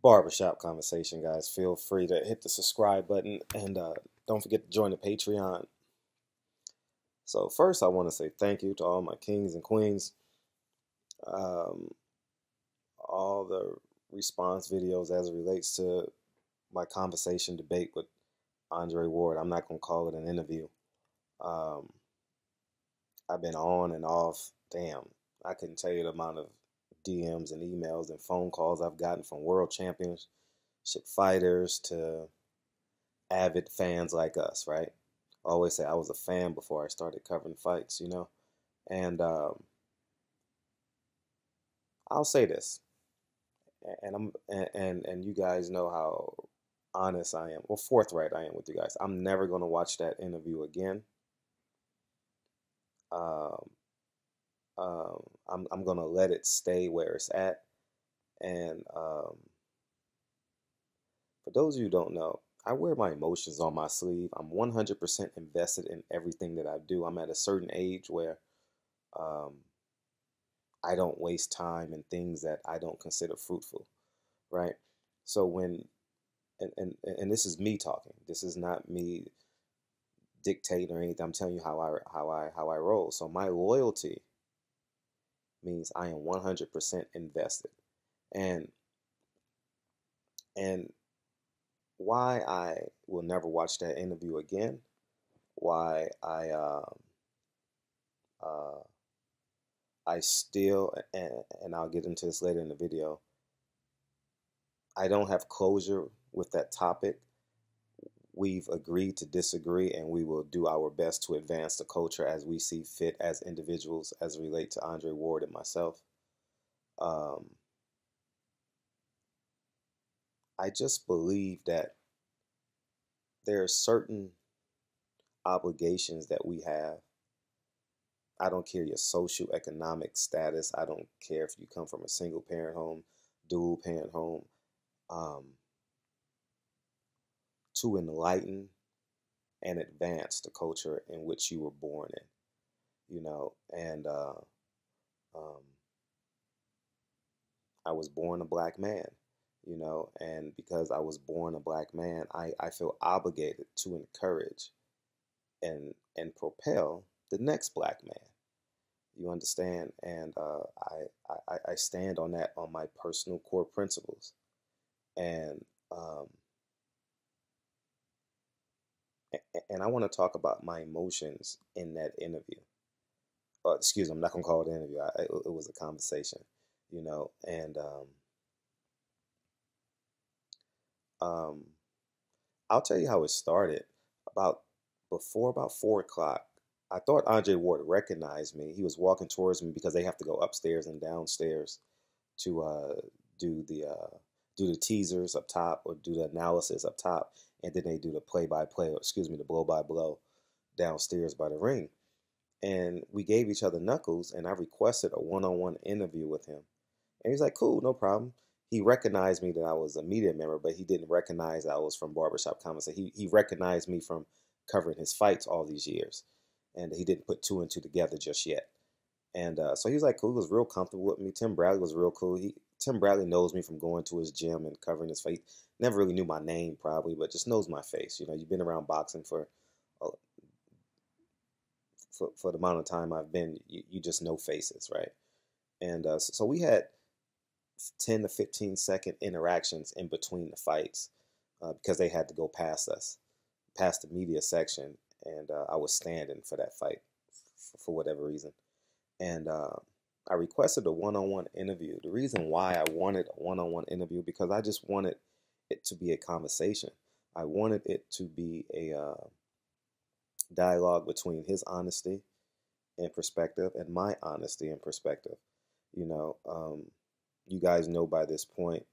barbershop conversation, guys. Feel free to hit the subscribe button and don't forget to join the Patreon. So first, I want to say thank you to all my kings and queens. Um, all the response videos as it relates to my conversation debate with Andre Ward. I'm not going to call it an interview. Um, I've been on and off. Damn, I couldn't tell you the amount of DMs and emails and phone calls I've gotten from world championship fighters to avid fans like us, right? I always say I was a fan before I started covering fights, you know? And I'll say this, and you guys know how honest I am, or forthright I am with you guys. I'm never going to watch that interview again. Um, I'm gonna let it stay where it's at. And for those of you who don't know, I wear my emotions on my sleeve. I'm 100% invested in everything that I do. I'm at a certain age where um, I don't waste time in things that I don't consider fruitful, right? So when and this is me talking. This is not me dictating or anything. I'm telling you how I roll. So my loyalty means I am 100% invested. And and why I will never watch that interview again, why uh, I still, and I'll get into this later in the video, I don't have closure with that topic. We've agreed to disagree, and we will do our best to advance the culture as we see fit as individuals as it relate to Andre Ward and myself. Um, I just believe that there are certain obligations that we have. I don't care your social economic status. I don't care if you come from a single parent home, dual parent home, um, to enlighten and advance the culture in which you were born in, you know. And um, I was born a black man, you know, and because I was born a black man, I feel obligated to encourage and propel the next black man. You understand? And I stand on that, on my personal core principles. And um, and I want to talk about my emotions in that interview. Excuse me, I'm not gonna call it an interview. It was a conversation, you know. And um, I'll tell you how it started. About about 4 o'clock, I thought Andre Ward recognized me. He was walking towards me because they have to go upstairs and downstairs to do the uh, do the teasers up top or do the analysis up top, and then they do the play-by-play, or excuse me, the blow-by-blow downstairs by the ring. And we gave each other knuckles, and I requested a one-on-one interview with him. And he's like, cool, no problem. He recognized me that I was a media member, but he didn't recognize I was from Barbershop Comments. He recognized me from covering his fights all these years, and he didn't put two and two together just yet. And so he was like, cool. He was real comfortable with me. Tim Bradley was real cool. Tim Bradley knows me from going to his gym and covering his fight. Never really knew my name probably, but just knows my face. You know, you've been around boxing uh, for the amount of time I've been. You just know faces, right? And so we had 10 to 15-second interactions in between the fights because they had to go past us, past the media section, and I was standing for that fight for whatever reason. And I requested a one-on-one interview. The reason why I wanted a one-on-one interview because I just wanted it to be a conversation. I wanted it to be a dialogue between his honesty and perspective and my honesty and perspective. You know, you guys know by this point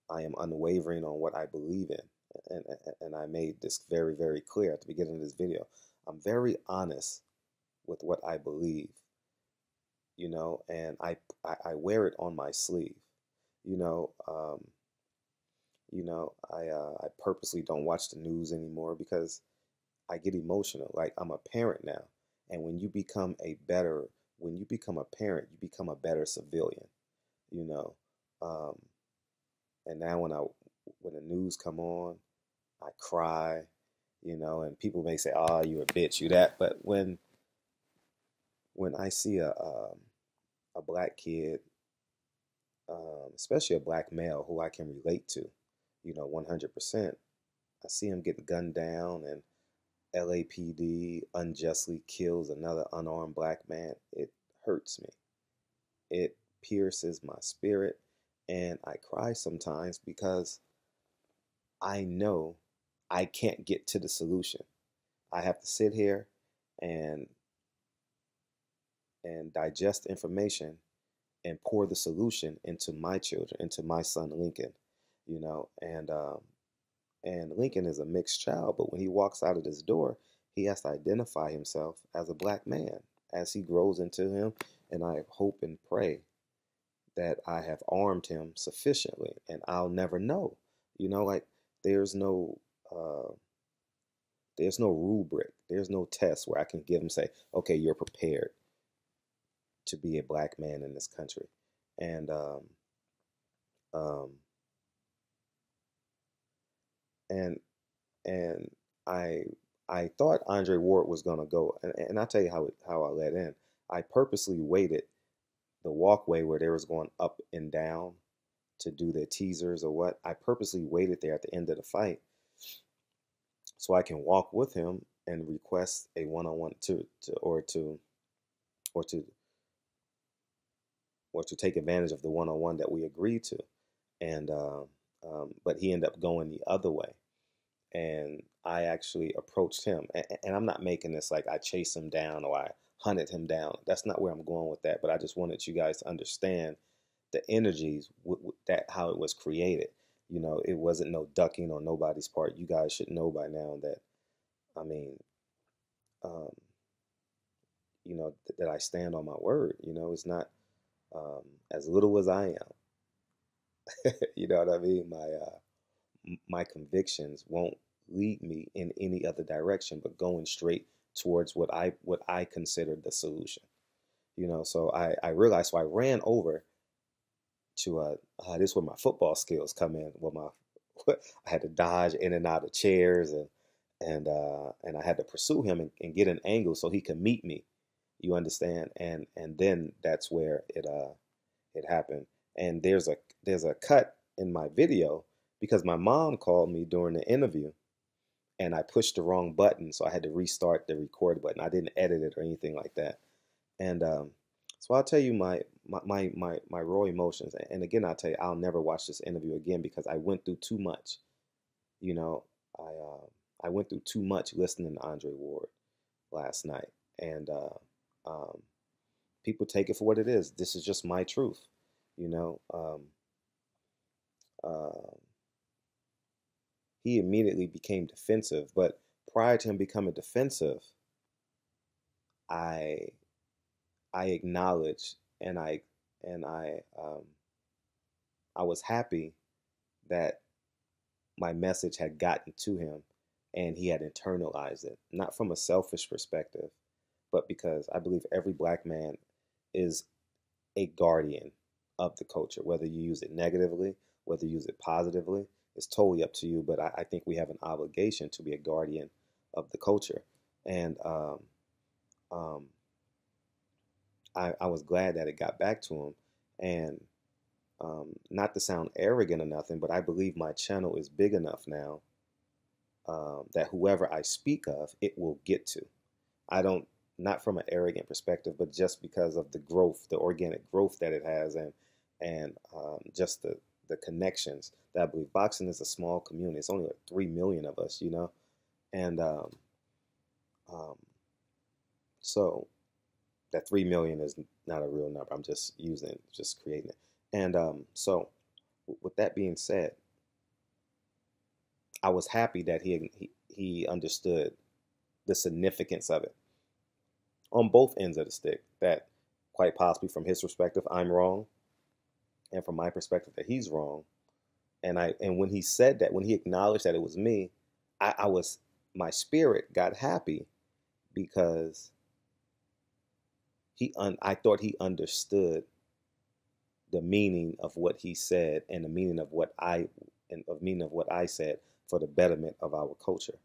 I am unwavering on what I believe in. And I made this very, very clear at the beginning of this video. I'm very honest with what I believe, you know, and I wear it on my sleeve. You know, I purposely don't watch the news anymore because I get emotional. Like I'm a parent now, and when you become a parent, you become a better civilian. You know, um, And now when the news come on, I cry, and people may say, "Oh, you a bitch, you that." But when I see a black kid, especially a black male who I can relate to, 100%, I see him getting gunned down and LAPD unjustly kills another unarmed black man. It hurts me. It pierces my spirit, and I cry sometimes because I know I can't get to the solution. I have to sit here and digest information and pour the solution into my children, into my son Lincoln, and Lincoln is a mixed child, but when he walks out of this door, he has to identify himself as a black man as he grows into him. And I hope and pray that I have armed him sufficiently, and I'll never know. Like there's no uh, there's no rubric, there's no test where I can give him say, okay, you're prepared to be a black man in this country, and um, and and I I thought Andre Ward was gonna go, and I'll tell you how I let in. I purposely waited the walkway where they was going up and down to do their teasers or what. I purposely waited there at the end of the fight so I can walk with him and request a one-on-one or to to take advantage of the one-on-one that we agreed to. And but he ended up going the other way, and I actually approached him. And I'm not making this like I chased him down or I hunted him down. That's not where I'm going with that. But I just wanted you guys to understand the energies that how it was created. It wasn't no ducking on nobody's part. You guys should know by now that I mean, um, that I stand on my word. It's not as little as I am. You know what I mean? My convictions won't lead me in any other direction, but going straight towards what I consider the solution. So I realized, so I ran over to this is where my football skills come in. Well, I had to dodge in and out of chairs, and I had to pursue him and get an angle so he could meet me. You understand? And then that's where it happened. And there's a cut in my video because my mom called me during the interview and I pushed the wrong button, so I had to restart the record button. I didn't edit it or anything like that. And so I'll tell you my raw emotions. And again, I'll tell you, I'll never watch this interview again because I went through too much. You know, I uh, I went through too much listening to Andre Ward last night, and um, people take it for what it is. This is just my truth. You know, uh, he immediately became defensive, but prior to him becoming defensive, I I acknowledged and I was happy that my message had gotten to him and he had internalized it, not from a selfish perspective, but because I believe every black man is a guardian of the culture, whether you use it negatively, whether you use it positively, it's totally up to you. But I think we have an obligation to be a guardian of the culture. And um, I was glad that it got back to him. And not to sound arrogant or nothing, but I believe my channel is big enough now that whoever I speak of, it will get to. I don't, not from an arrogant perspective, but just because of the growth, the organic growth that it has, and just the connections that I believe. Boxing is a small community. It's only like 3 million of us, and um, so that 3 million is not a real number. I'm just using it, just creating it. And so, with that being said, I was happy that he understood the significance of it on both ends of the stick. That quite possibly from his perspective, I'm wrong, and from my perspective, that he's wrong. And when he said that, when he acknowledged that it was me, I was my spirit got happy because I thought he understood the meaning of what he said and the meaning of what I said for the betterment of our culture,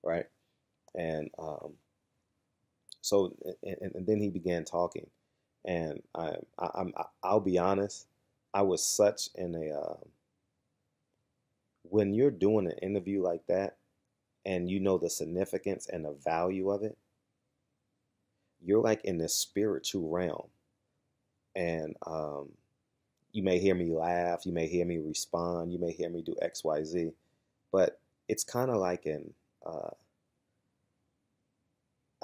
right? And so and then he began talking, and I'll be honest, I was such in a when you're doing an interview like that, and you know the significance and the value of it, you're like in this spiritual realm, and you may hear me laugh, you may hear me respond, you may hear me do X, Y, Z, but it's kind of like an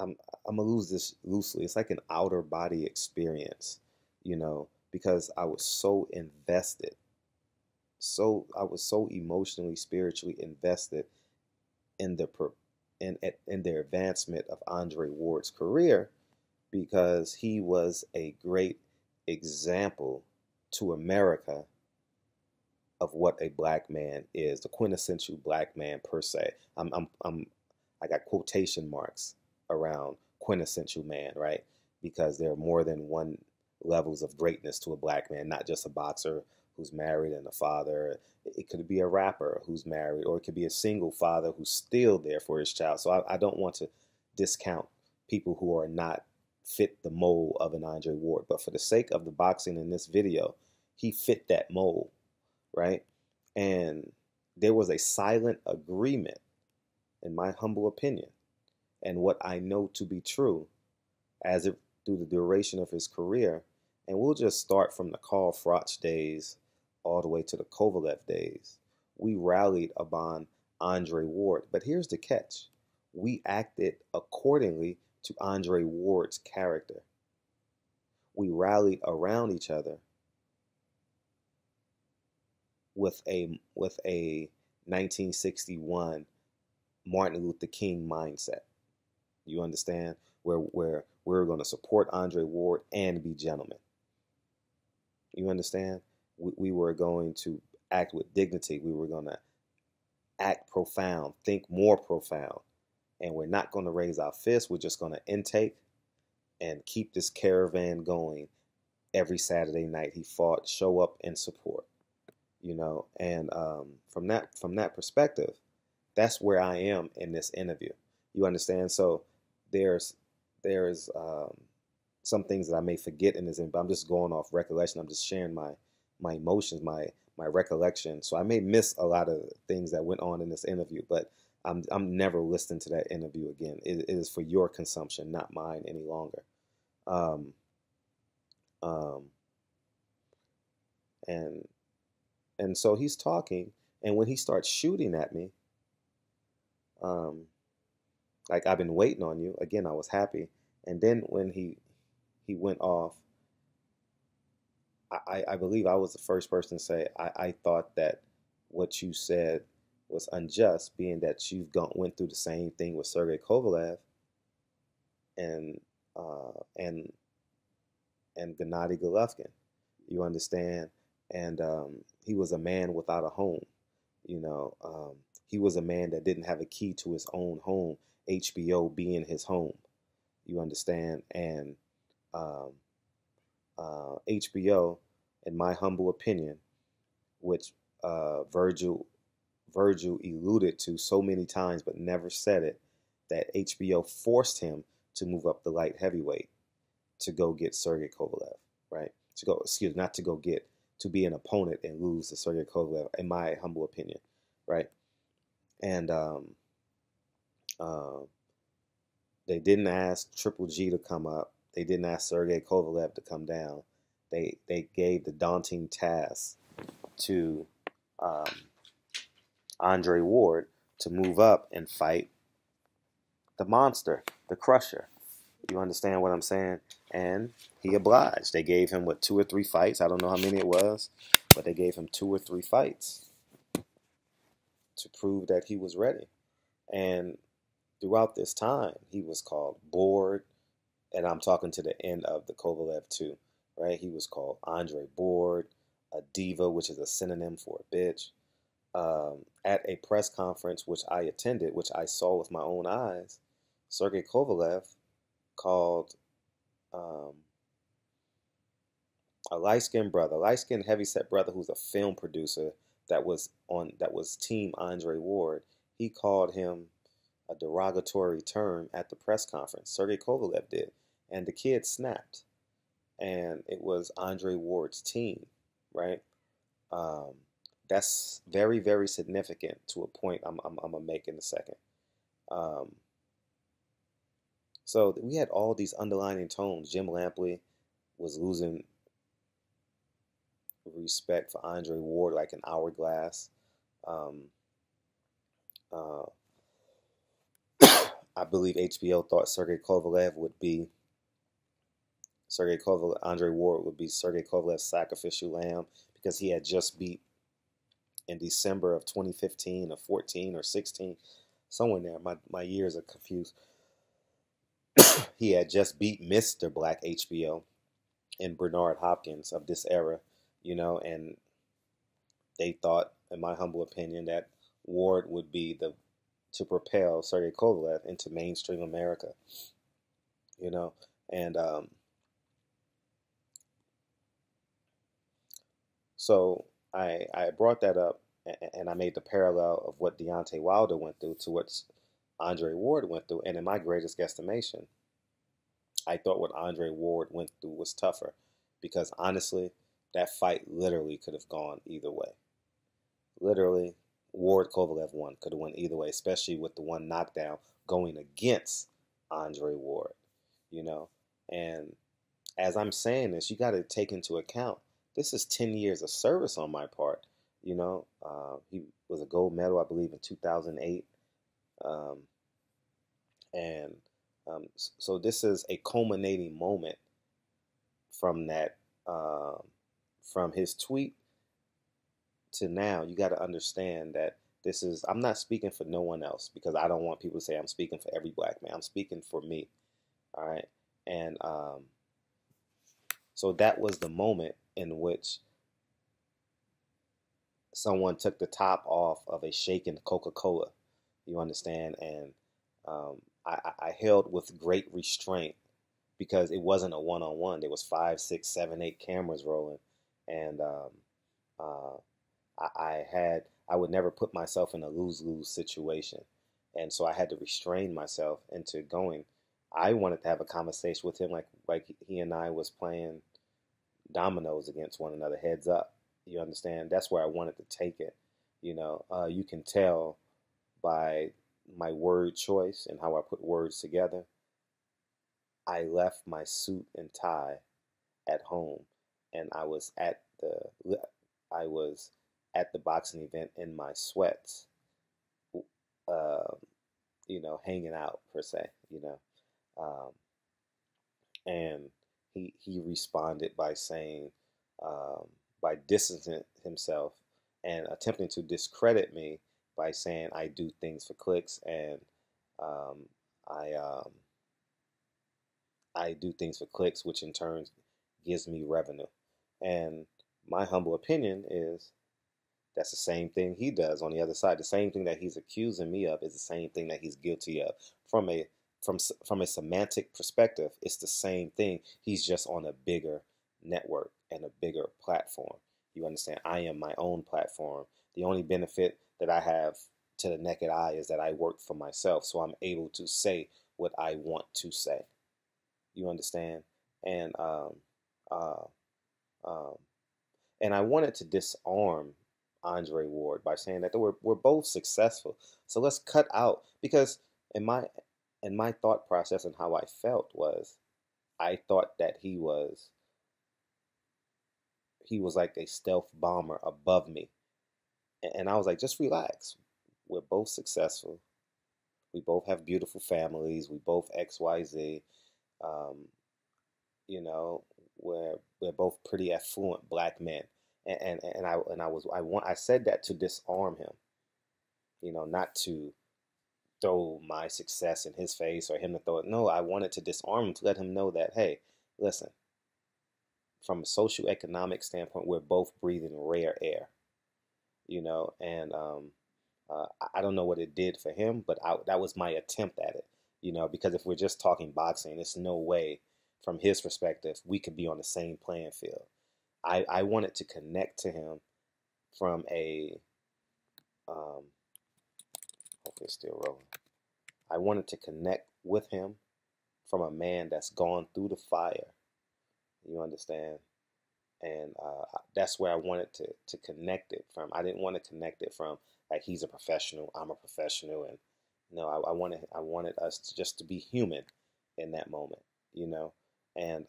I'm I'm gonna lose this loosely. It's like an outer body experience, because I was so invested, I was so emotionally, spiritually invested in in the advancement of Andre Ward's career, because he was a great example to America of what a black man is, the quintessential black man per se. I got quotation marks around quintessential man, right? Because there are more than one levels of greatness to a black man, not just a boxer who's married and a father. It could be a rapper who's married, or it could be a single father who's still there for his child. So I don't want to discount people who are not fit the mold of an Andre Ward, but for the sake of the boxing in this video, he fit that mold, right? And there was a silent agreement, in my humble opinion, and what I know to be true, as it through the duration of his career. And we'll just start from the Carl Froch days all the way to the Kovalev days. We rallied upon Andre Ward. But here's the catch. We acted accordingly to Andre Ward's character. We rallied around each other with a 1961 Martin Luther King mindset. You understand? Where we're going to support Andre Ward and be gentlemen. You understand? We were going to act with dignity. We were going to act profound, think more profound. And we're not going to raise our fists. We're just going to intake and keep this caravan going every Saturday night. He fought, show up and support, and from that perspective, that's where I am in this interview. You understand? So there's some things that I may forget in this, but I'm just going off recollection. I'm just sharing my emotions, my recollection. So I may miss a lot of things that went on in this interview, but I'm never listening to that interview again. It is for your consumption, not mine any longer. Um, um, and so he's talking, and when he starts shooting at me, like, I've been waiting on you. Again, I was happy. And then when he went off, I believe I was the first person to say I thought that what you said was unjust, being that went through the same thing with Sergey Kovalev and and Gennady Golovkin. You understand? And he was a man without a home. He was a man that didn't have a key to his own home, HBO being his home. You understand? And HBO, in my humble opinion, which Virgil alluded to so many times but never said it, that HBO forced him to move up the light heavyweight to go get Sergey Kovalev, right? Not to go get, to be an opponent and lose to Sergey Kovalev, in my humble opinion, right? And they didn't ask Triple G to come up. They didn't ask Sergey Kovalev to come down. They gave the daunting task to Andre Ward to move up and fight the monster, the Crusher. You understand what I'm saying? And he obliged. They gave him, 2 or 3 fights. I don't know how many it was, but they gave him 2 or 3 fights to prove that he was ready. And throughout this time, he was called Board, and I'm talking to the end of the Kovalev too, right? He was called Andre Board, a diva, which is a synonym for a bitch. At a press conference which I attended, which I saw with my own eyes, Sergey Kovalev called A light-skinned brother, light-skinned heavyset brother who's a film producer that was Team Andre Ward. He called him a derogatory term at the press conference. Sergey Kovalev did, and the kid snapped. And it was Andre Ward's team, right? Um, that's very, very significant to a point I'm gonna make in a second. Um, so we had all these underlining tones. Jim Lampley was losing respect for Andre Ward like an hourglass. Um, uh, I believe HBO thought Andre Ward would be Sergey Kovalev's sacrificial lamb because he had just beat in December of 2015 or 14 or 16, somewhere in there. My years are confused. He had just beat Mr. Black HBO and Bernard Hopkins of this era, and they thought, in my humble opinion, that Ward would be the to propel Sergey Kovalev into mainstream America, you know, and so I brought that up and I made the parallel of what Deontay Wilder went through to what Andre Ward went through, and in my greatest guesstimation, I thought what Andre Ward went through was tougher, because honestly, that fight literally could have gone either way. Literally, Ward Kovalev won, could have won either way, especially with the one knockdown going against Andre Ward, you know. And as I'm saying this, you got to take into account this is 10 years of service on my part. He was a gold medal, I believe, in 2008. Um, and so this is a culminating moment from that, um, from his tweet to now. You got to understand that this is, I'm not speaking for no one else, because I don't want people to say I'm speaking for every black man. I'm speaking for me. All right. And so that was the moment in which someone took the top off of a shaken Coca-Cola. You understand? And I held with great restraint, because it wasn't a one-on-one. There was 5, 6, 7, 8 cameras rolling, and uh, I would never put myself in a lose-lose situation, and so I had to restrain myself into going. I wanted to have a conversation with him like he and I was playing dominoes against one another, heads up. You understand? That's where I wanted to take it. You can tell by my word choice and how I put words together. I left my suit and tie at home, and I was at the boxing event in my sweats, uh, hanging out per se, um, and he responded by saying, um, by distancing himself and attempting to discredit me by saying I do things for clicks, and um, I um, I do things for clicks, which in turn gives me revenue. And my humble opinion is that's the same thing he does on the other side. The same thing that he's accusing me of is the same thing that he's guilty of. From a from a semantic perspective, it's the same thing. He's just on a bigger network and a bigger platform. You understand? I am my own platform. The only benefit that I have to the naked eye is that I work for myself, so I'm able to say what I want to say. You understand? And uh, um, and I wanted to disarm Andre Ward by saying that we're both successful. So let's cut out, because in my in my thought process and how I felt was, I thought that he was like a stealth bomber above me, and I was like, just relax. We're both successful. We both have beautiful families. We both XYZ. Um, you know, we're both pretty affluent black men, I said that to disarm him, not to throw my success in his face or him to throw it. No, I wanted to disarm him, to let him know that, hey, listen, from a socioeconomic standpoint, we're both breathing rare air, and I don't know what it did for him, but that was my attempt at it, because if we're just talking boxing, there's no way from his perspective we could be on the same playing field. I wanted to connect to him from a hopefully it's still rolling. I wanted to connect with him from a man that's gone through the fire. You understand? And that's where I wanted to connect it from. I didn't want to connect it from like he's a professional, I'm a professional, and no, I wanted us to just to be human in that moment, you know. And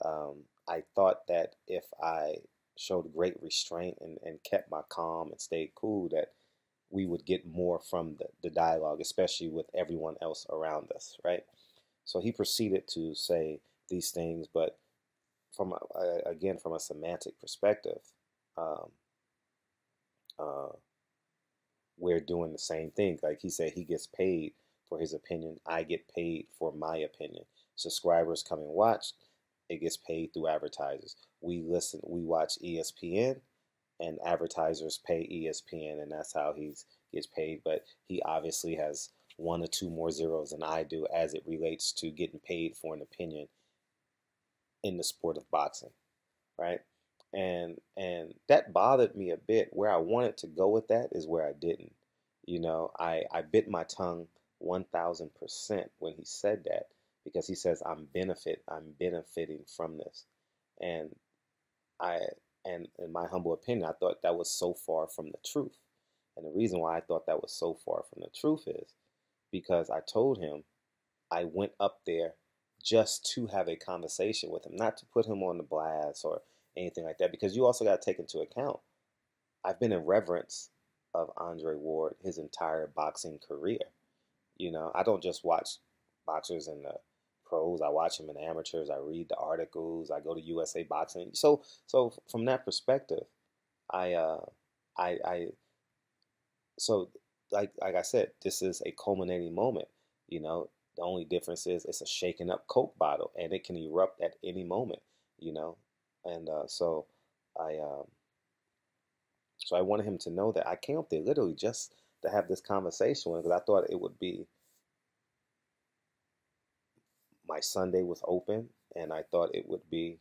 I thought that if I showed great restraint and kept my calm and stayed cool, that we would get more from the dialogue, especially with everyone else around us, right? So he proceeded to say these things, but again, from a semantic perspective, um, uh, we're doing the same thing. Like he said, he gets paid for his opinion. I get paid for my opinion. Subscribers come and watch. It gets paid through advertisers. We listen. We watch ESPN, and advertisers pay ESPN, and that's how he gets paid. But he obviously has one or two more zeros than I do as it relates to getting paid for an opinion in the sport of boxing, right? And that bothered me a bit. Where I wanted to go with that is where I didn't. I bit my tongue 1,000% when he said that, because he says I'm benefiting from this. And I and in my humble opinion, I thought that was so far from the truth. And the reason why I thought that was so far from the truth is because I told him I went up there just to have a conversation with him, not to put him on the blast or anything like that. Because you also got to take into account, I've been in reverence of Andre Ward his entire boxing career. I don't just watch boxers in the pros. I watch them in amateurs. I read the articles. I go to USA Boxing. So from that perspective, I I so like I said, this is a culminating moment. You know, the only difference is it's a shaken up Coke bottle, and it can erupt at any moment. You know, and I so I wanted him to know that I came up there literally just to have this conversation with him, because I thought it would be my Sunday was open, and I thought it would be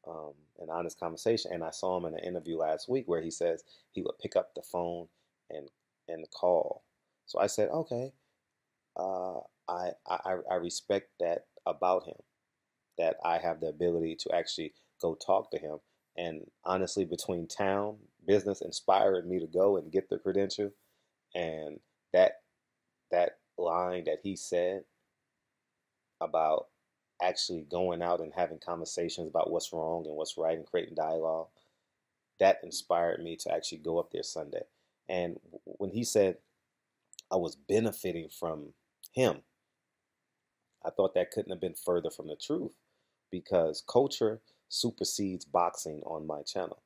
an honest conversation. And I saw him in an interview last week where he says he would pick up the phone and and call. So I said, okay, uh, I respect that about him, that I have the ability to actually go talk to him. And honestly, between town business inspired me to go and get the credential, and that that line that he said about actually going out and having conversations about what's wrong and what's right and creating dialogue, that inspired me to actually go up there Sunday. And when he said I was benefiting from him, I thought that couldn't have been further from the truth, because culture supersedes boxing on my channel.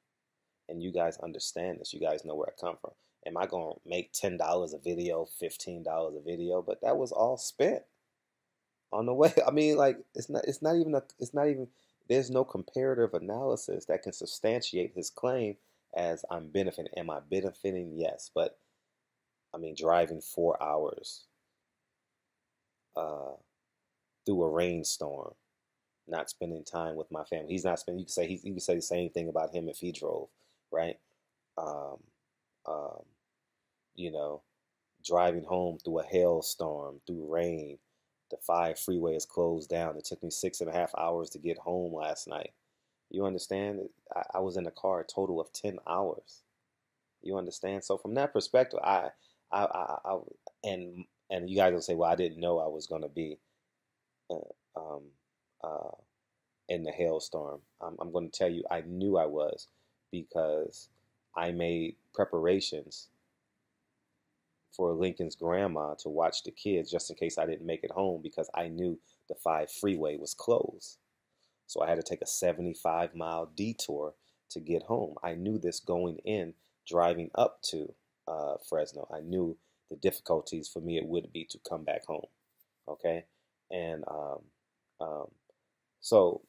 And you guys understand this. You guys know where I come from. Am I going to make $10 a video, $15 a video? But that was all spent on the way. I mean, like it's not even there's no comparative analysis that can substantiate his claim as I'm benefiting. Am I benefiting? Yes, but I mean, driving 4 hours uh, through a rainstorm, not spending time with my family. He's not spending. You could say the same thing about him if he drove, right? Um, um, you know, driving home through a hailstorm, through rain. The 5 freeway is closed down. It took me 6.5 hours to get home last night. You understand? I was in the car a total of 10 hours. You understand? So from that perspective, I and you guys will say, well, I didn't know I was going to be uh, um, uh, in the hailstorm. I'm going to tell you, I knew I was, because I made preparations for Lincoln's grandma to watch the kids just in case I didn't make it home, because I knew the 5 freeway was closed. So I had to take a 75-mile detour to get home. I knew this going in, driving up to Fresno. I knew the difficulties for me it would be to come back home. Okay, and um, so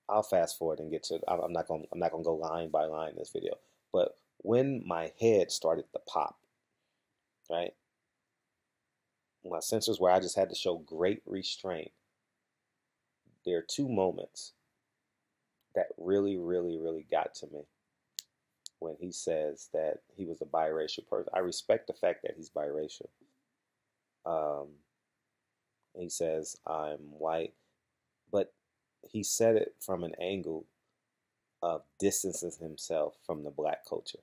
I'll fast forward and get to. I'm not gonna go line by line in this video, but when my head started to pop, right, my sensors where I just had to show great restraint. There are two moments that really, really, really got to me when he says that he was a biracial person. I respect the fact that he's biracial. Um, he says, I'm white, but he said it from an angle of distancing himself from the black culture.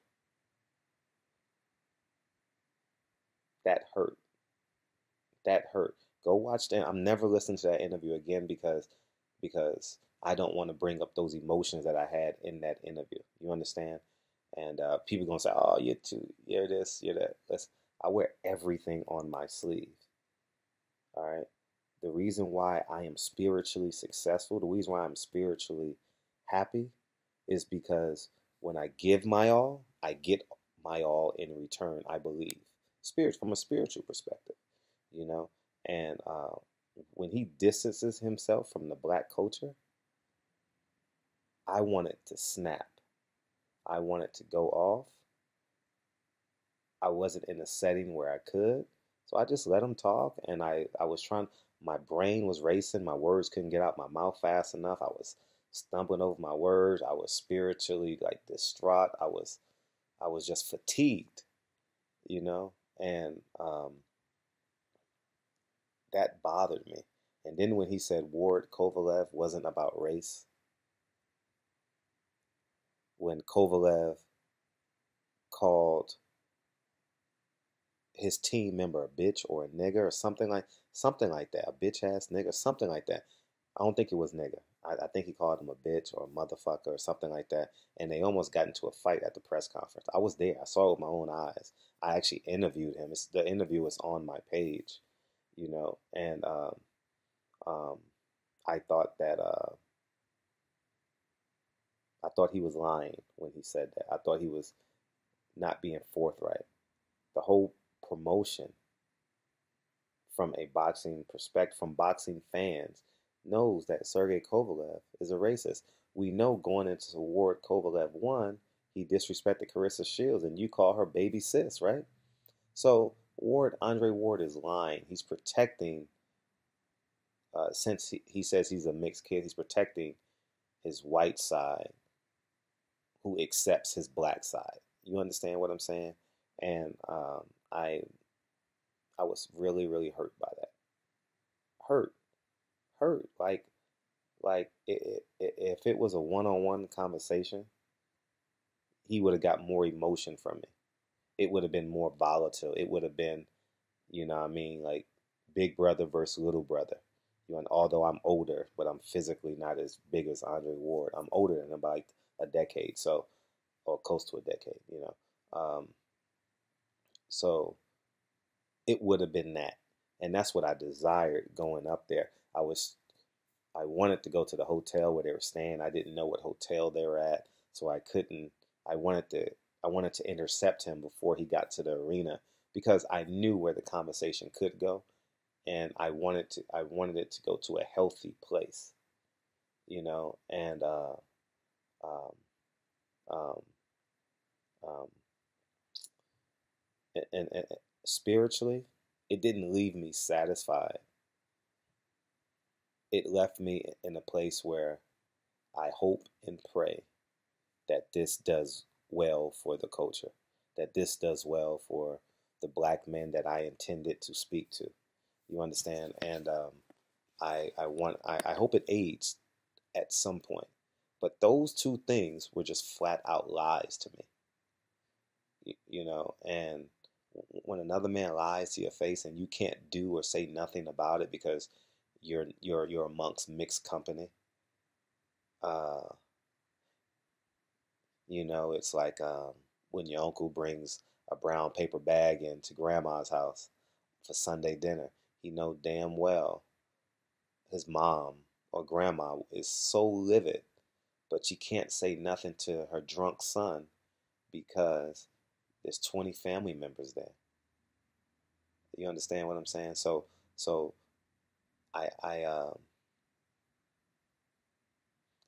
That hurt. That hurt. Go watch that. I'm never listening to that interview again because I don't want to bring up those emotions that I had in that interview. You understand? And people gonna say, "Oh, you're too, you're this, you're that." Let's. I wear everything on my sleeve. All right. The reason why I am spiritually successful, the reason why I'm spiritually happy, is because when I give my all, I get my all in return. I believe spirit from a spiritual perspective, you know. And when he distances himself from the black culture, I want it to snap. I want it to go off. I wasn't in a setting where I could. So I just let him talk and I was trying my brain was racing, my words couldn't get out my mouth fast enough. I was stumbling over my words. I was spiritually like distraught. I was just fatigued, you know, and that bothered me. And then when he said Ward Kovalev wasn't about race, when Kovalev called his team member a bitch or a nigger or something like that, a bitch ass nigger, something like that. I don't think it was nigger. I think he called him a bitch or a motherfucker or something like that. And they almost got into a fight at the press conference. I was there. I saw it with my own eyes. I actually interviewed him. The interview was on my page, you know, and um, I thought that I thought he was lying when he said that. I thought he was not being forthright. The whole promotion from a boxing perspective, from boxing fans, knows that Sergey Kovalev is a racist. We know going into Ward Kovalev 1, he disrespected Carissa Shields, and you call her baby sis, right? So Andre Ward is lying. He's protecting, since he says he's a mixed kid, he's protecting his white side who accepts his black side. You understand what I'm saying? And I I was really, really hurt by that. Hurt, hurt. Like if it was a one-on-one conversation, he would have got more emotion from me. It would have been more volatile. It would have been, you know what I mean, like big brother versus little brother. You know, and although I'm older, but I'm physically not as big as Andre Ward. I'm older than him by like a decade, so or close to a decade, you know. So it would have been that. And that's what I desired going up there. I wanted to go to the hotel where they were staying. I didn't know what hotel they were at, so I couldn't. I wanted to. I wanted to intercept him before he got to the arena because I knew where the conversation could go, and I wanted to. I wanted it to go to a healthy place, you know. And um, um, um, and spiritually, it didn't leave me satisfied. It left me in a place where I hope and pray that this does well for the culture, that this does well for the black men that I intended to speak to. You understand? And I hope it aids at some point. But those two things were just flat out lies to me, you know. And when another man lies to your face and you can't do or say nothing about it because you're amongst mixed company, uh, you know, it's like when your uncle brings a brown paper bag into grandma's house for Sunday dinner. He know damn well his mom or grandma is so livid, but she can't say nothing to her drunk son because there's 20 family members there. You understand what I'm saying? So I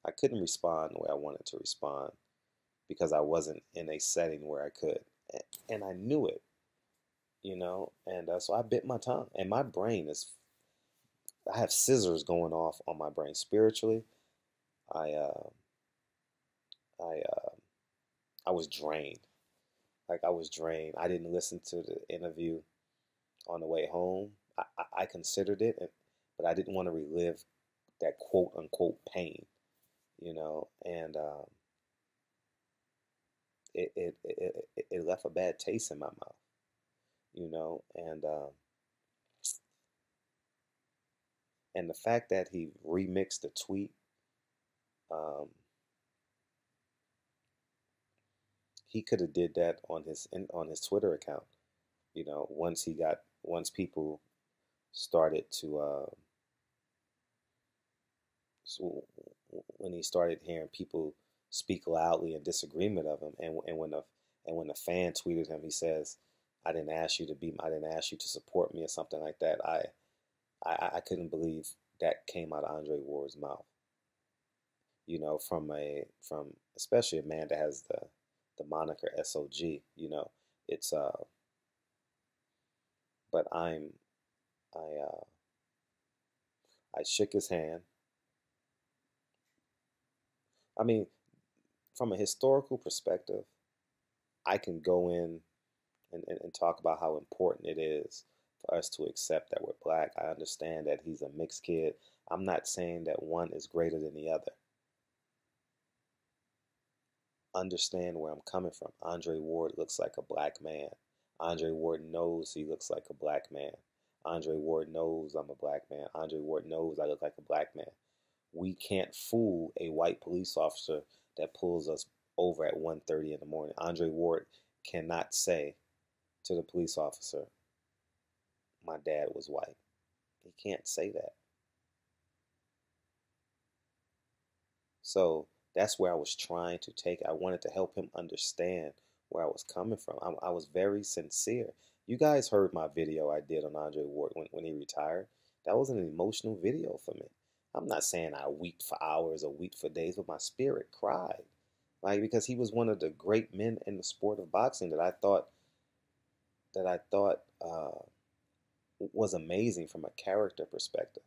I couldn't respond the way I wanted to respond because I wasn't in a setting where I could, and I knew it, you know. And so I bit my tongue, and my brain is. I have scissors going off on my brain spiritually. I I I was drained. Like I was drained. I didn't listen to the interview on the way home. I considered it, but I didn't want to relive that quote unquote pain, and it left a bad taste in my mouth, and the fact that he remixed the tweet, um, he could have did that on his Twitter account. Once people started to so when he started hearing people speak loudly in disagreement of him, and when the fan tweeted him, he says, I didn't ask you to support me" or something like that. I couldn't believe that came out of Andre Ward's mouth. From especially a man that has the moniker SOG. It's but I I shook his hand. I mean, from a historical perspective, I can go in and talk about how important it is for us to accept that we're black. I understand that he's a mixed kid. I'm not saying that one is greater than the other. Understand where I'm coming from. Andre Ward looks like a black man. Andre Ward knows he looks like a black man. Andre Ward knows I'm a black man. Andre Ward knows I look like a black man. We can't fool a white police officer that pulls us over at 1:30 in the morning. Andre Ward cannot say to the police officer, "My dad was white." He can't say that. So that's where I was trying to take. I wanted to help him understand where I was coming from. I was very sincere. You guys heard my video I did on Andre Ward when he retired. That was an emotional video for me. I'm not saying I wept for hours or wept for days, but my spirit cried. Like, because he was one of the great men in the sport of boxing that I thought was amazing from a character perspective.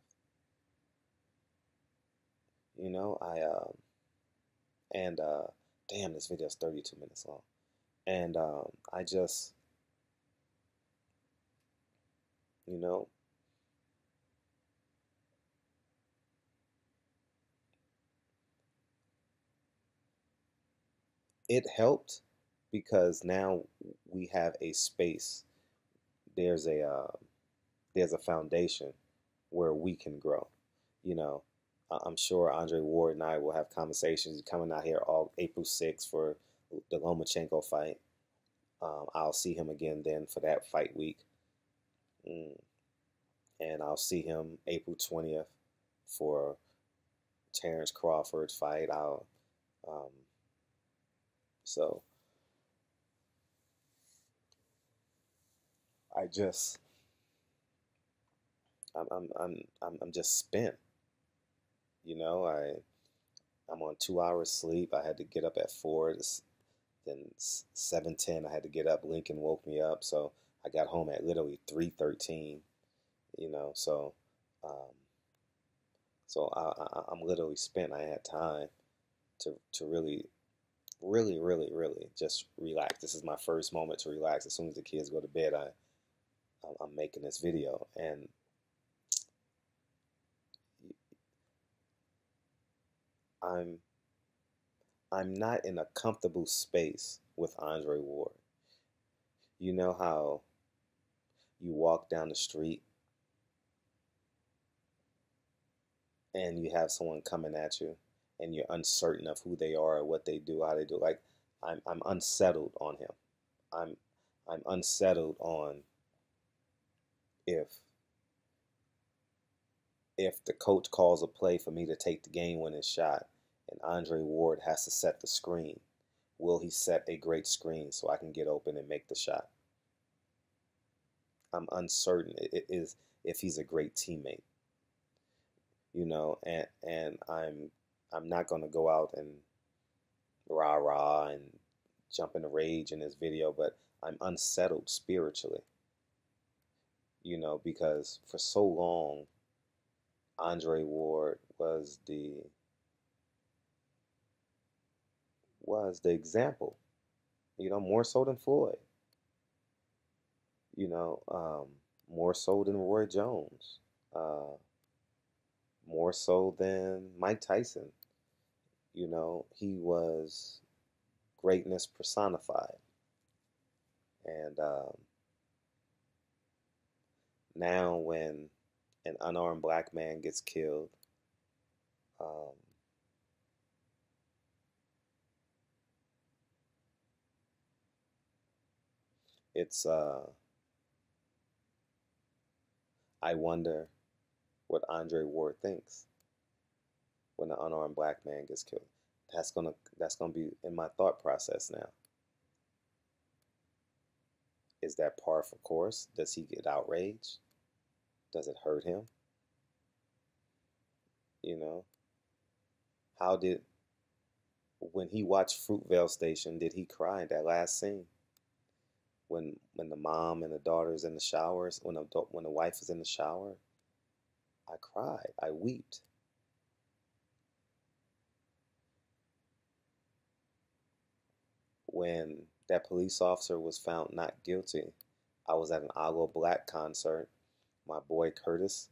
I and damn, this video is 32 minutes long. And I just, you know, it helped because now we have a space. There's a there's a foundation where we can grow. You know, I'm sure Andre Ward and I will have conversations coming out here all April 6th for the Lomachenko fight. I'll see him again then for that fight week. Mm. And I'll see him April 20th for Terrence Crawford's fight. Um, so I just, I'm just spent. I'm on 2 hours sleep. I had to get up at 4. Then 7:10, I had to get up. Lincoln woke me up, so I got home at literally 3:13. So um, I'm literally spent. I had time to really, really, really, really just relax. This is my first moment to relax. As soon as the kids go to bed, I'm making this video, and I'm I'm not in a comfortable space with Andre Ward. You know how you walk down the street and you have someone coming at you and you're uncertain of who they are, what they do, how they do. Like I'm unsettled on him. I'm I'm unsettled on if if the coach calls a play for me to take the game winning shot and Andre Ward has to set the screen. Will he set a great screen so I can get open and make the shot? I'm uncertain it is if he's a great teammate, and I'm not gonna go out and rah rah and jump in a rage in this video, but I'm unsettled spiritually, because for so long Andre Ward was was the example, more so than Floyd, more so than Roy Jones, uh, more so than Mike Tyson. He was greatness personified. And now, when an unarmed black man gets killed, um, it's I wonder what Andre Ward thinks when an unarmed black man gets killed. That's gonna be in my thought process now. Is that par for course? Does he get outraged? Does it hurt him? You know, how did when he watched Fruitvale Station, did he cry in that last scene when the mom and the daughter's in the showers, when the wife is in the shower? I cried. I wept. When that police officer was found not guilty, I was at an Aglo Black concert. My boy Curtis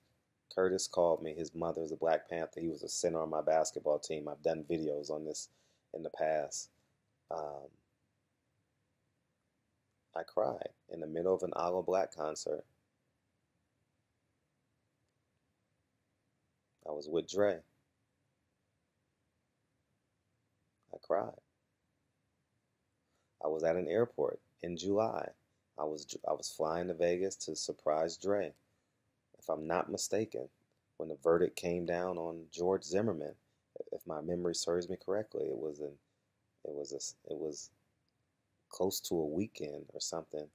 called me. His mother is a Black Panther. He was a center on my basketball team. I've done videos on this in the past. Um, I cried in the middle of an Aglo Black concert. I was with Dre. I cried. I was at an airport in July. I was flying to Vegas to surprise Dre. If I'm not mistaken, when the verdict came down on George Zimmerman, if my memory serves me correctly, it was close to a weekend or something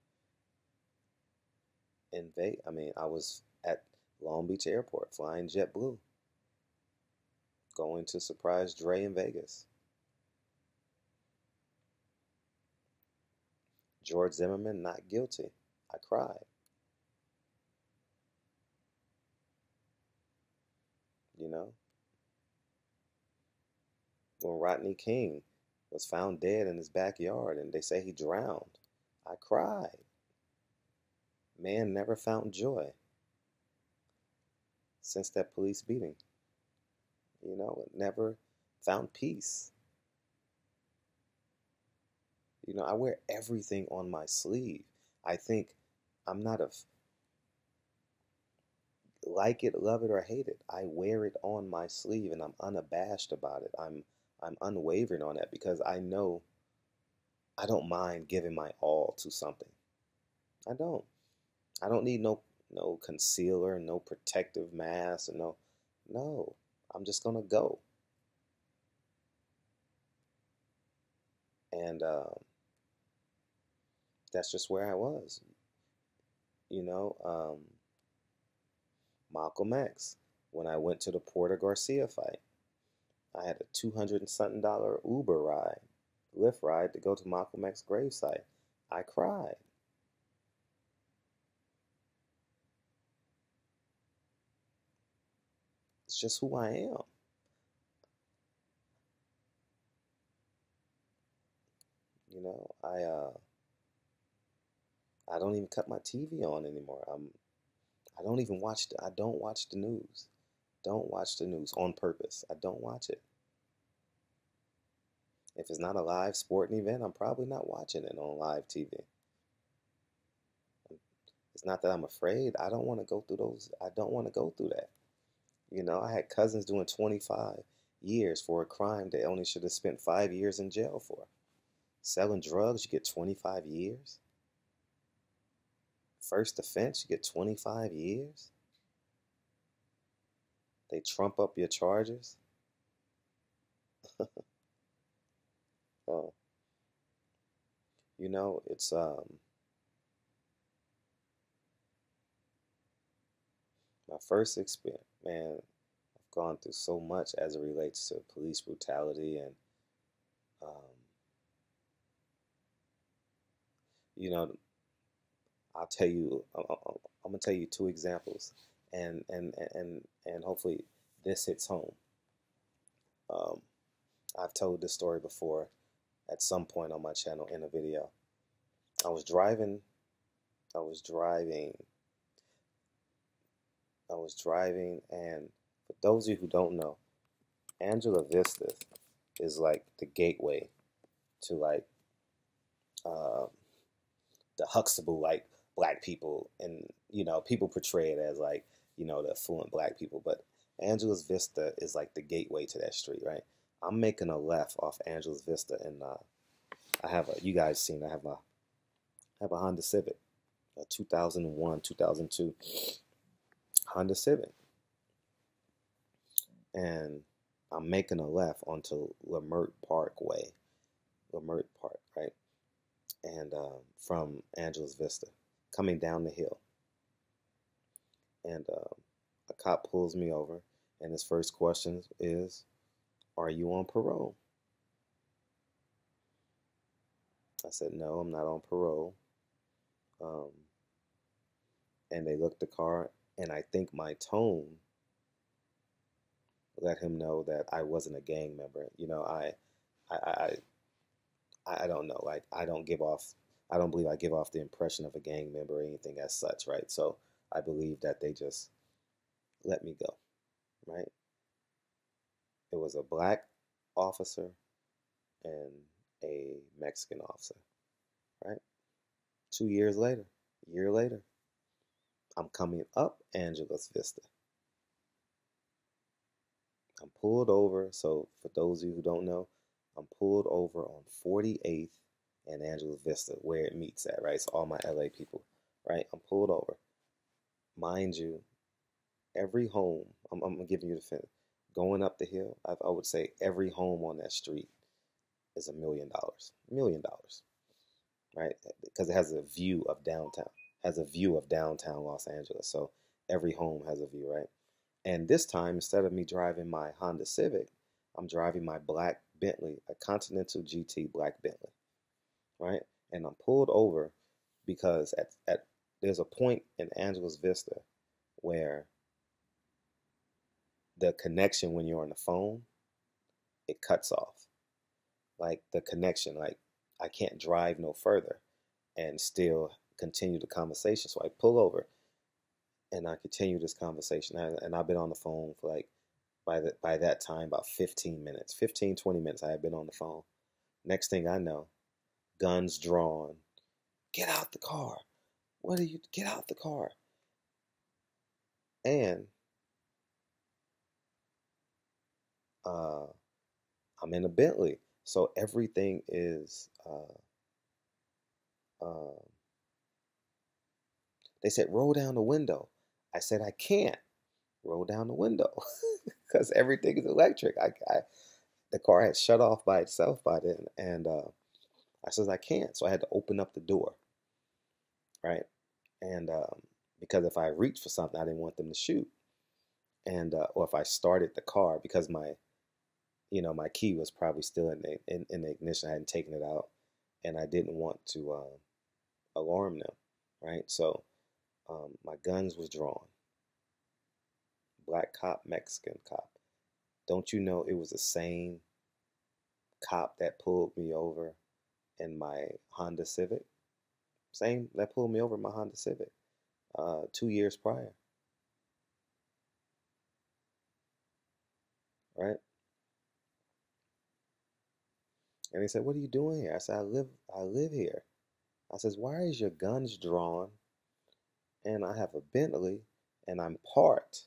in Vegas. I mean, I was at Long Beach Airport flying JetBlue, going to surprise Dre in Vegas. George Zimmerman not guilty. I cried. You know, when Rodney King was found dead in his backyard and they say he drowned, I cried. Man never found joy since that police beating. It never found peace. I wear everything on my sleeve. I think I'm not a like it, love it, or hate it. I wear it on my sleeve and I'm unabashed about it. I'm unwavering on that because I know I don't mind giving my all to something. I don't. I don't need no concealer, no protective mask, and no. I'm just gonna go. And that's just where I was. You know, um, Malcolm X. When I went to the Porter Garcia fight, I had a 200 and something dollar Uber ride, Lyft ride to go to Malcolm X gravesite. I cried. It's just who I am. I don't even cut my TV on anymore. I don't watch the news. Don't watch the news on purpose. I don't watch it. If it's not a live sporting event, I'm probably not watching it on live TV. It's not that I'm afraid. I don't want to go through those. I don't want to go through that. I had cousins doing 25 years for a crime they only should have spent 5 years in jail for. Selling drugs, you get 25 years. First offense, you get 25 years. They trump up your charges. Oh, it's my first experience. Man, I've gone through so much as it relates to police brutality, and um, you know, I'll tell you. I'm gonna tell you two examples, and hopefully this hits home. Um, I've told this story before. at some point on my channel in a video. I was driving, I was driving, I was driving, and for those of you who don't know, Angela Vista is like the gateway to like uh, the Huxtable, like black people, and people portray it as like the affluent black people, but Angela's Vista is like the gateway to that street, right? I'm making a left off Angela's Vista, and I have a, you guys seen, I have a Honda Civic, a 2001, 2002 Honda Civic, and I'm making a left onto Lamert Parkway, Lamert Park, right? And from Angela's Vista, coming down the hill, and a cop pulls me over, and his first question is, "Are you on parole?" I said, "No, I'm not on parole." Um, and they looked the car, and I think my tone let him know that I wasn't a gang member. I, I, I don't know. Like, I don't believe I give off the impression of a gang member or anything as such, right? So I believe that they just let me go, right? It was a black officer and a Mexican officer, right? 2 years later, a year later, I'm coming up Angela's Vista. I'm pulled over. So for those of you who don't know, I'm pulled over on 48th and Angela's Vista, where it meets at, right? So all my LA people, right? I'm pulled over. Mind you, every home, I'm giving you the finish. Going up the hill, I would say every home on that street is $1 million. $1 million, right? Because it has a view of downtown, has a view of downtown Los Angeles. So every home has a view, right? And this time, instead of me driving my Honda Civic, I'm driving my black Bentley, a Continental GT black Bentley, right? And I'm pulled over because at there's a point in Angela's Vista where the connection when you're on the phone, it cuts off. Like the connection, like I can't drive no further and still continue the conversation. So I pull over and I continue this conversation. And I've been on the phone for like by that time about 15 minutes, 15, 20 minutes I had been on the phone. Next thing I know, guns drawn. Get out the car. What are you? Get out the car. And uh, I'm in a Bentley. So everything is, uh, they said, roll down the window. I said, I can't roll down the window because everything is electric. The car had shut off by itself by then. And I said, I can't. So I had to open up the door, right? And because if I reached for something, I didn't want them to shoot. And or if I started the car because my key was probably still in the ignition. I hadn't taken it out, and I didn't want to alarm them, right? So my guns was drawn. Black cop, Mexican cop. Don't you know it was the same cop that pulled me over in my Honda Civic? Same that pulled me over in my Honda Civic 2 years prior, right? And he said, "What are you doing here?" I said, I live here." I says, "Why is your guns drawn and I have a Bentley and I'm parked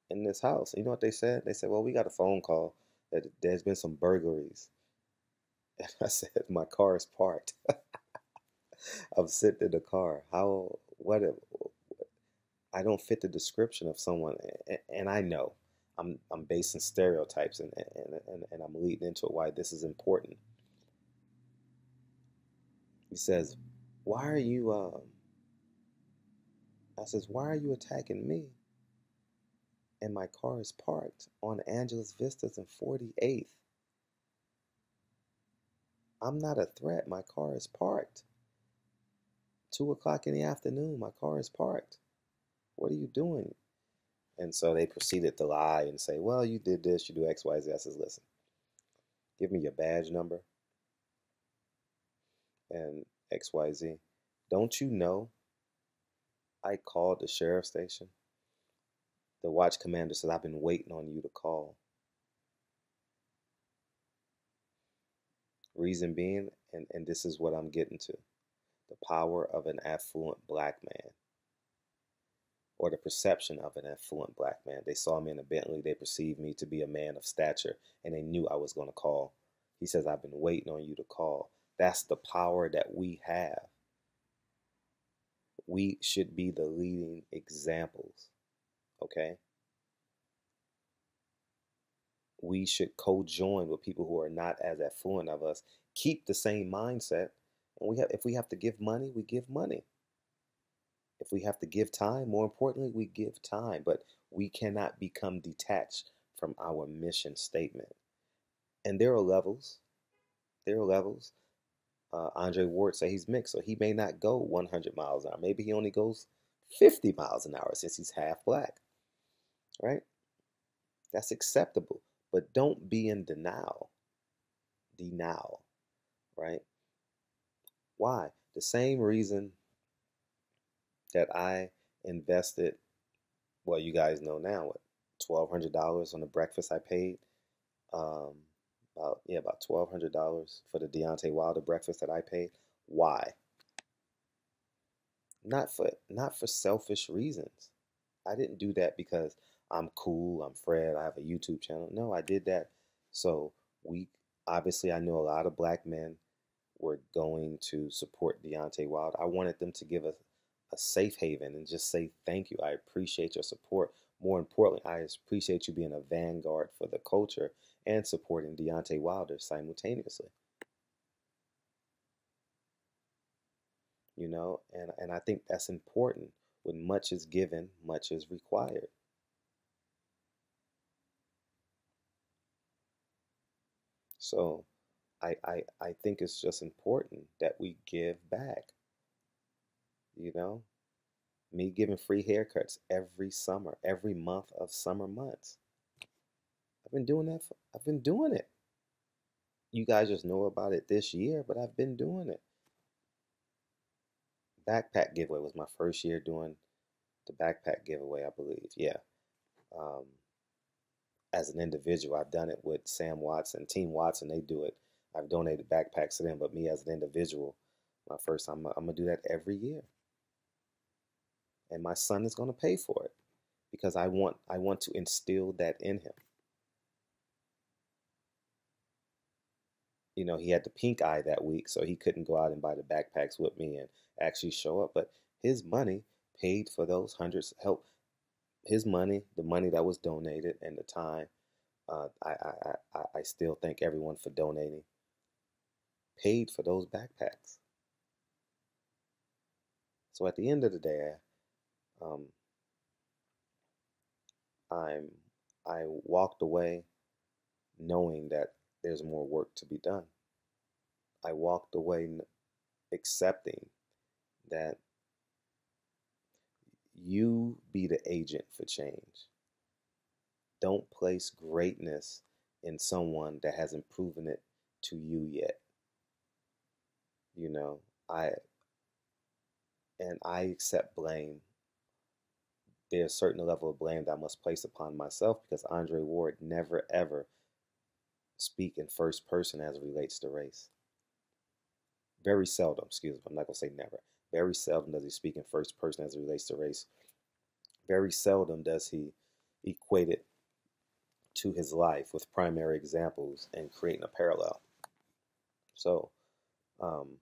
in this house?" You know what they said? They said, "Well, we got a phone call that there's been some burglaries." And I said, "My car is parked. I'm sitting in the car. I don't fit the description of someone." And I know I'm basing stereotypes and I'm leading into why this is important. He says, "Why are you, I says, "Why are you attacking me? And my car is parked on Angeles Vistas and 48th. I'm not a threat. My car is parked. 2 o'clock in the afternoon, my car is parked. What are you doing?" And so they proceeded to lie and say, "Well, you did this, you do X, Y, Z." I says, "Listen, Give me your badge number and XYZ. Don't you know I called the sheriff station? The watch commander said, I've been waiting on you to call. Reason being, and this is what I'm getting to, the power of an affluent black man, or the perception of an affluent black man. They saw me in a Bentley, they perceived me to be a man of stature, and they knew I was going to call. He says, I've been waiting on you to call. That's the power that we have. We should be the leading examples, okay? We should co-join with people who are not as affluent of us, keep the same mindset, and if we have to give money, we give money. If we have to give time, more importantly, we give time, but we cannot become detached from our mission statement. And there are levels. There are levels. Andre Ward say he's mixed, so he may not go 100 miles an hour. Maybe he only goes 50 miles an hour since he's half black, right? That's acceptable, but don't be in denial. Denial, right? Why? The same reason that I invested, well, you guys know now, what, $1,200 on the breakfast I paid. Um, about $1,200 for the Deontay Wilder breakfast that I paid. Why? Not for selfish reasons. I didn't do that because I'm cool, I'm Fred, I have a YouTube channel. No, I did that so we obviously I know a lot of black men were going to support Deontay Wilder. I wanted them to give us a safe haven and just say thank you. I appreciate your support. More importantly, I appreciate you being a vanguard for the culture and supporting Deontay Wilder simultaneously. And I think that's important. When much is given, much is required. So I think it's just important that we give back, you know? Me giving free haircuts every summer, every month of summer months. I've been doing it. You guys just know about it this year, but I've been doing it. Backpack giveaway was my first year doing the backpack giveaway, I believe. Yeah. Um, as an individual, I've done it with Sam Watson, Team Watson. They do it. I've donated backpacks to them, but me as an individual, my first time, I'm gonna do that every year, and my son is gonna pay for it because I want to instill that in him. He had the pink eye that week, so he couldn't go out and buy the backpacks with me and actually show up. But his money paid for those hundreds. Help his money, the money that was donated, and the time. I still thank everyone for donating. Paid for those backpacks. So at the end of the day, um, I'm I walked away knowing that there's more work to be done. I walked away accepting that you be the agent for change. Don't place greatness in someone that hasn't proven it to you yet. You know, I I accept blame. There's a certain level of blame that I must place upon myself because Andre Ward never ever speak in first person as it relates to race. Very seldom, excuse me, I'm not gonna say never. Very seldom does he speak in first person as it relates to race. Very seldom does he equate it to his life with primary examples and creating a parallel. So um,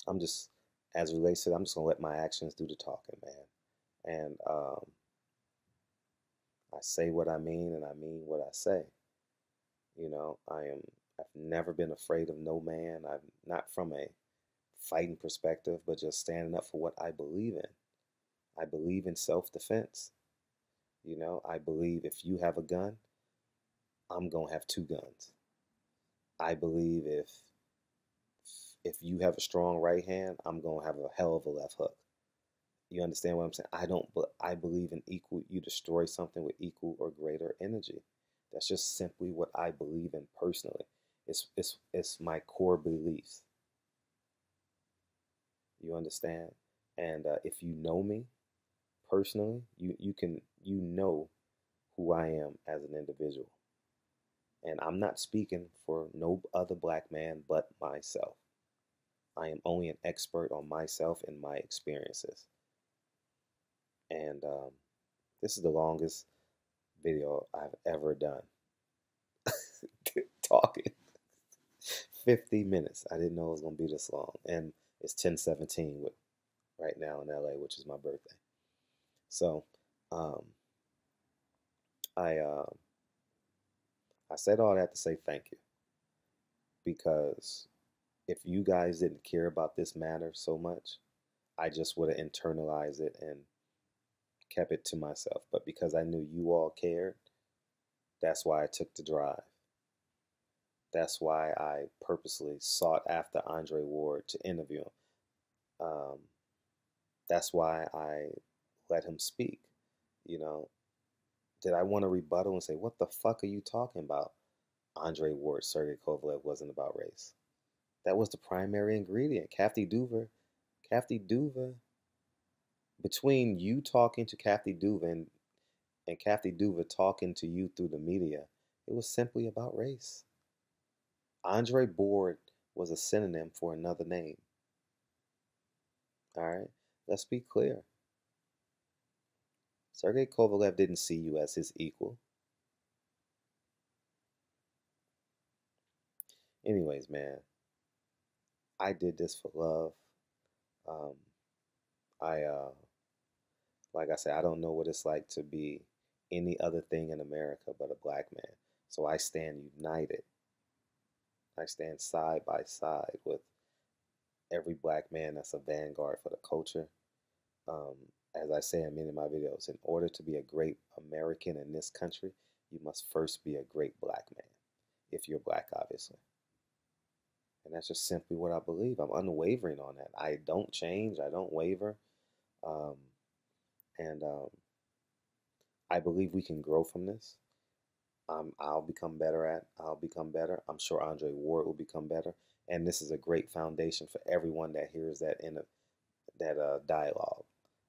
I'm just, as it relates to, I'm just gonna let my actions do the talking, man. And I say what I mean, and I mean what I say. I've never been afraid of no man. I'm not from a fighting perspective, but just standing up for what I believe in. I believe in self-defense. I believe if you have a gun, I'm gonna have two guns. I believe if you have a strong right hand, I'm gonna have a hell of a left hook. You understand what I'm saying? I don't, but I believe in equal. You destroy something with equal or greater energy. That's just simply what I believe in personally. It's my core beliefs. You understand? And if you know me personally, you know who I am as an individual. And I'm not speaking for no other black man but myself. I am only an expert on myself and my experiences. And this is the longest video I've ever done. Talking 50 minutes. I didn't know it was gonna be this long. And it's 10:17 with right now in LA, which is my birthday. So um, I I said all that to say thank you, because if you guys didn't care about this matter so much, I just would have internalized it and kept it to myself. But because I knew you all cared, that's why I took the drive. That's why I purposely sought after Andre Ward to interview him. Um, that's why I let him speak. You know, did I want to rebuttal and say, "What the fuck are you talking about?" Andre Ward, Sergey Kovalev wasn't about race. That was the primary ingredient. Kathy Duva, between you talking to Kathy Duva and Kathy Duva talking to you through the media, it was simply about race. Andre Ward was a synonym for another name. All right, let's be clear. Sergey Kovalev didn't see you as his equal. Anyways, man, I did this for love. Um, I like I said, I don't know what it's like to be any other thing in America but a black man. So I stand united. I stand side by side with every black man that's a vanguard for the culture. Um, as I say in many of my videos, in order to be a great American in this country, you must first be a great black man, if you're black, obviously. And that's just simply what I believe. I'm unwavering on that. I don't change. I don't waver. Um, and I believe we can grow from this. I'll become better at. I'll become better. I'm sure Andre Ward will become better. And this is a great foundation for everyone that hears that in that dialogue,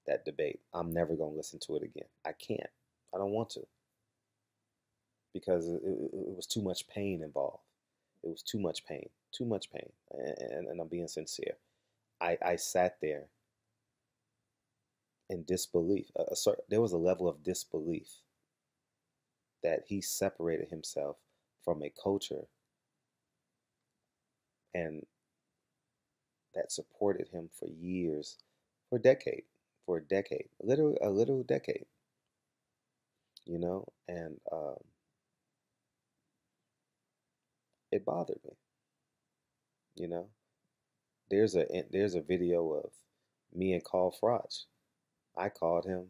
that debate. I'm never gonna listen to it again. I can't. I don't want to, because it was too much pain involved. It was too much pain. Too much pain. And I'm being sincere. I sat there in disbelief. There was a level of disbelief that he separated himself from a culture and that supported him for years, for a decade, literally a literal decade, and it bothered me, you know. There's a video of me and Carl Froch. I called him.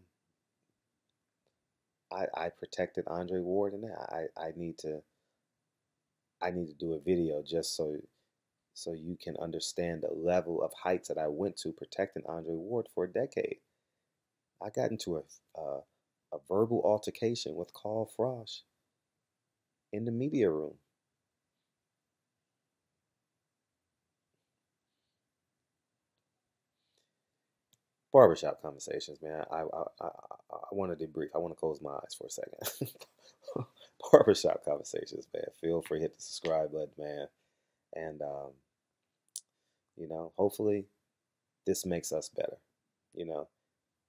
I protected Andre Ward, and I need to do a video just so you can understand the level of heights that I went to protecting Andre Ward for a decade. I got into a verbal altercation with Carl Froch in the media room. Barbershop conversations, man. I want to debrief. I want to close my eyes for a second. Barbershop conversations, man. Feel free to hit the subscribe button, man. And hopefully this makes us better. You know,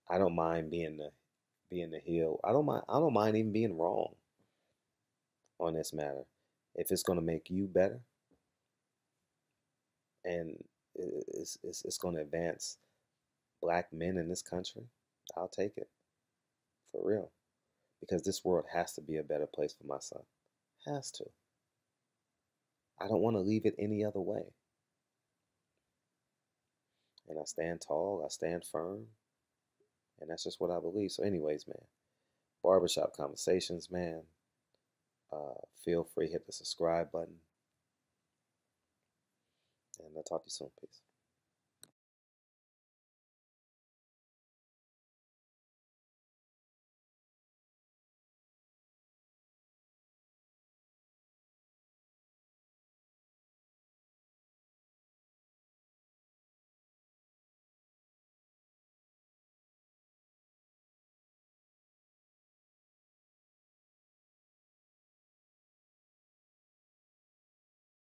I don't mind being the heel. I don't mind even being wrong on this matter. If it's gonna make you better and it's gonna advance black men in this country, I'll take it. For real. Because this world has to be a better place for my son. Has to. I don't want to leave it any other way. And I stand tall, I stand firm, and that's just what I believe. So, anyways, man, barbershop conversations, man. Feel free, hit the subscribe button, and I'll talk to you soon. Peace.